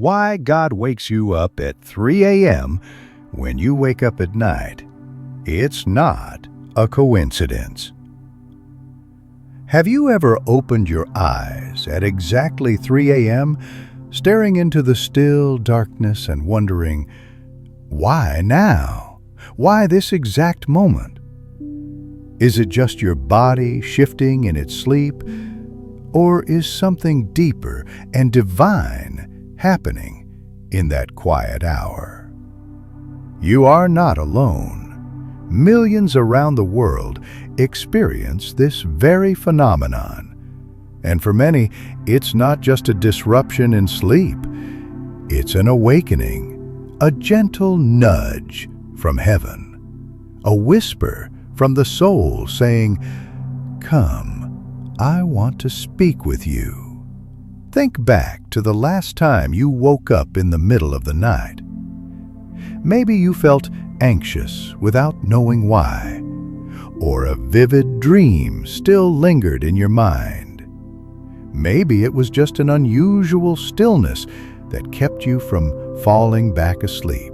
why God wakes you up at 3 a.m. when you wake up at night. It's not a coincidence. Have you ever opened your eyes at exactly 3 a.m., staring into the still darkness and wondering, why now? Why this exact moment? Is it just your body shifting in its sleep, or is something deeper and divine happening in that quiet hour? You are not alone. Millions around the world experience this very phenomenon. And for many, it's not just a disruption in sleep. It's an awakening, a gentle nudge from heaven, a whisper from the soul saying, "Come, I want to speak with you." Think back to the last time you woke up in the middle of the night. Maybe you felt anxious without knowing why, or a vivid dream still lingered in your mind. Maybe it was just an unusual stillness that kept you from falling back asleep.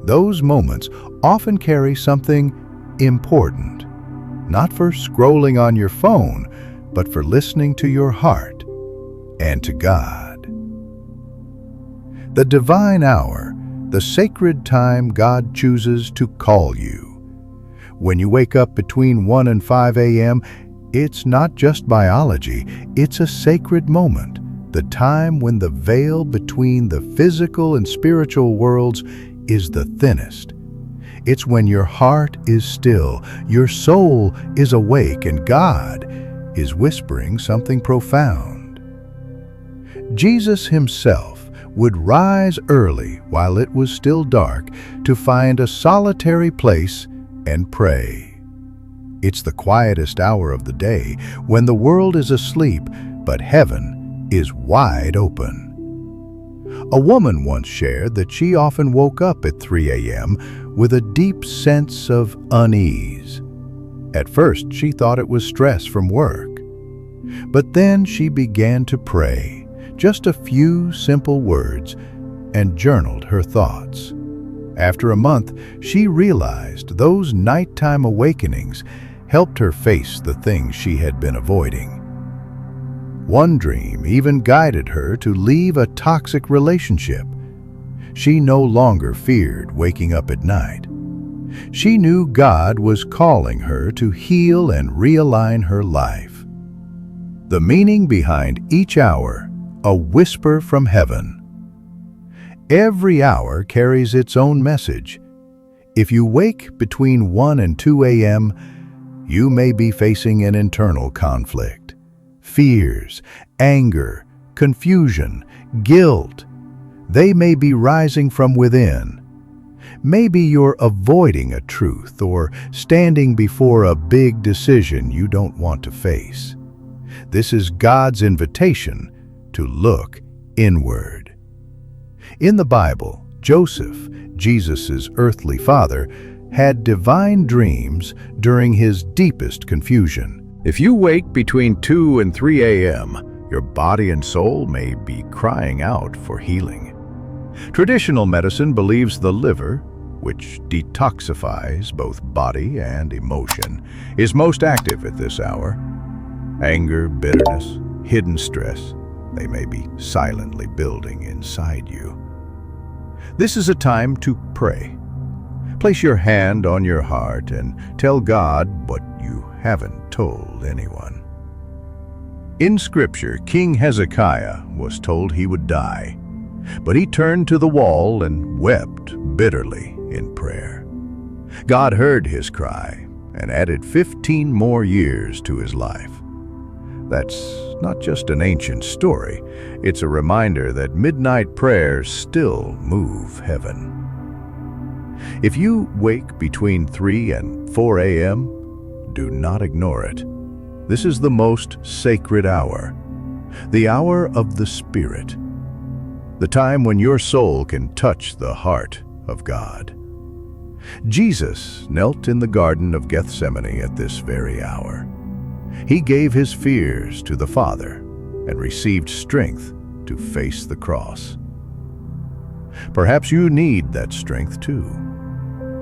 Those moments often carry something important, not for scrolling on your phone, but for listening to your heart and to God. The divine hour, the sacred time God chooses to call you. When you wake up between 1 and 5 a.m., it's not just biology, it's a sacred moment, the time when the veil between the physical and spiritual worlds is the thinnest. It's when your heart is still, your soul is awake, and God is whispering something profound. Jesus himself would rise early while it was still dark to find a solitary place and pray. It's the quietest hour of the day, when the world is asleep, but heaven is wide open. A woman once shared that she often woke up at 3 a.m. with a deep sense of unease. At first, she thought it was stress from work. But then she began to pray, just a few simple words, and journaled her thoughts. After a month, she realized those nighttime awakenings helped her face the things she had been avoiding. One dream even guided her to leave a toxic relationship. She no longer feared waking up at night. She knew God was calling her to heal and realign her life. The meaning behind each hour, a whisper from heaven. Every hour carries its own message. If you wake between 1 and 2 a.m., you may be facing an internal conflict. Fears, anger, confusion, guilt, they may be rising from within. Maybe you're avoiding a truth or standing before a big decision you don't want to face. This is God's invitation to look inward. In the Bible, Joseph, Jesus' earthly father, had divine dreams during his deepest confusion. If you wake between 2 and 3 a.m., your body and soul may be crying out for healing. Traditional medicine believes the liver, which detoxifies both body and emotion, is most active at this hour. Anger, bitterness, hidden stress, they may be silently building inside you. This is a time to pray. Place your hand on your heart and tell God what you haven't told anyone. In Scripture, King Hezekiah was told he would die, but he turned to the wall and wept bitterly in prayer. God heard his cry and added 15 more years to his life. That's not just an ancient story, it's a reminder that midnight prayers still move heaven. If you wake between 3 and 4 a.m., do not ignore it. This is the most sacred hour, the hour of the Spirit, the time when your soul can touch the heart of God. Jesus knelt in the Garden of Gethsemane at this very hour. He gave his fears to the Father and received strength to face the cross. Perhaps you need that strength too.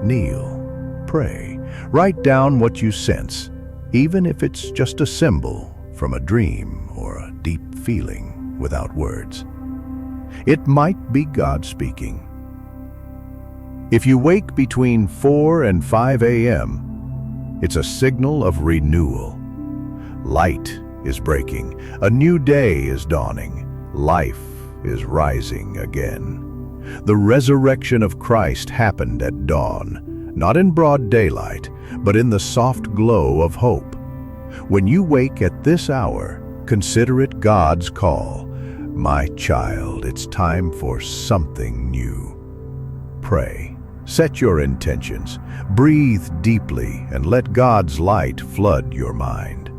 Kneel, pray, write down what you sense, even if it's just a symbol from a dream or a deep feeling without words. It might be God speaking. If you wake between 4 and 5 a.m., it's a signal of renewal. Light is breaking, a new day is dawning, life is rising again. The resurrection of Christ happened at dawn, not in broad daylight, but in the soft glow of hope. When you wake at this hour, consider it God's call. My child, it's time for something new. Pray. Set your intentions, breathe deeply, and let God's light flood your mind.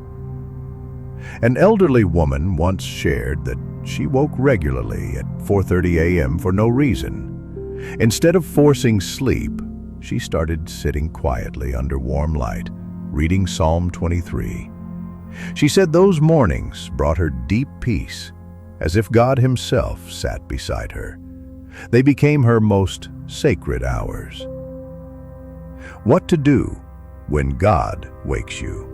An elderly woman once shared that she woke regularly at 4:30 a.m. for no reason. Instead of forcing sleep, she started sitting quietly under warm light, reading Psalm 23. She said those mornings brought her deep peace, as if God Himself sat beside her. They became her most sacred hours. What to do when God wakes you?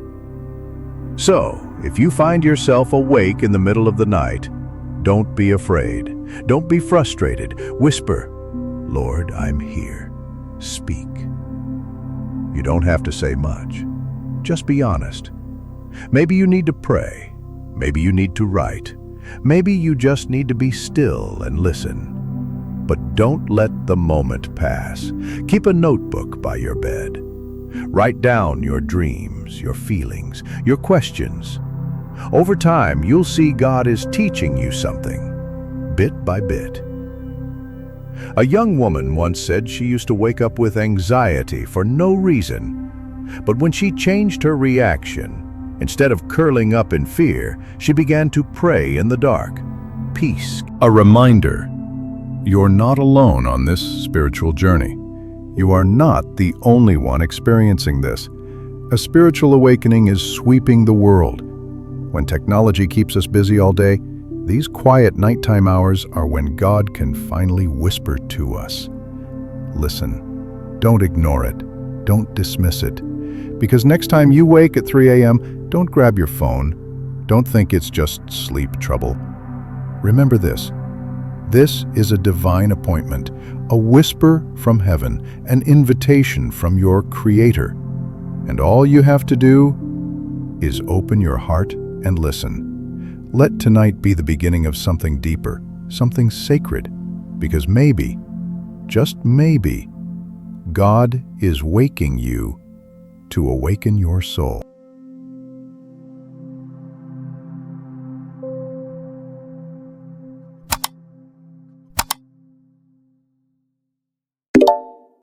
So, if you find yourself awake in the middle of the night, don't be afraid. Don't be frustrated. Whisper, "Lord, I'm here. Speak." You don't have to say much. Just be honest. Maybe you need to pray. Maybe you need to write. Maybe you just need to be still and listen. But don't let the moment pass. Keep a notebook by your bed. Write down your dreams, your feelings, your questions. Over time, you'll see God is teaching you something, bit by bit. A young woman once said she used to wake up with anxiety for no reason. But when she changed her reaction, instead of curling up in fear, she began to pray in the dark. Peace. A reminder. You're not alone on this spiritual journey. You are not the only one experiencing this. A spiritual awakening is sweeping the world. When technology keeps us busy all day, these quiet nighttime hours are when God can finally whisper to us. Listen. Don't ignore it. Don't dismiss it. Because next time you wake at 3 a.m., don't grab your phone. Don't think it's just sleep trouble. Remember this. This is a divine appointment, a whisper from heaven, an invitation from your Creator. And all you have to do is open your heart and listen. Let tonight be the beginning of something deeper, something sacred, because maybe, just maybe, God is waking you to awaken your soul.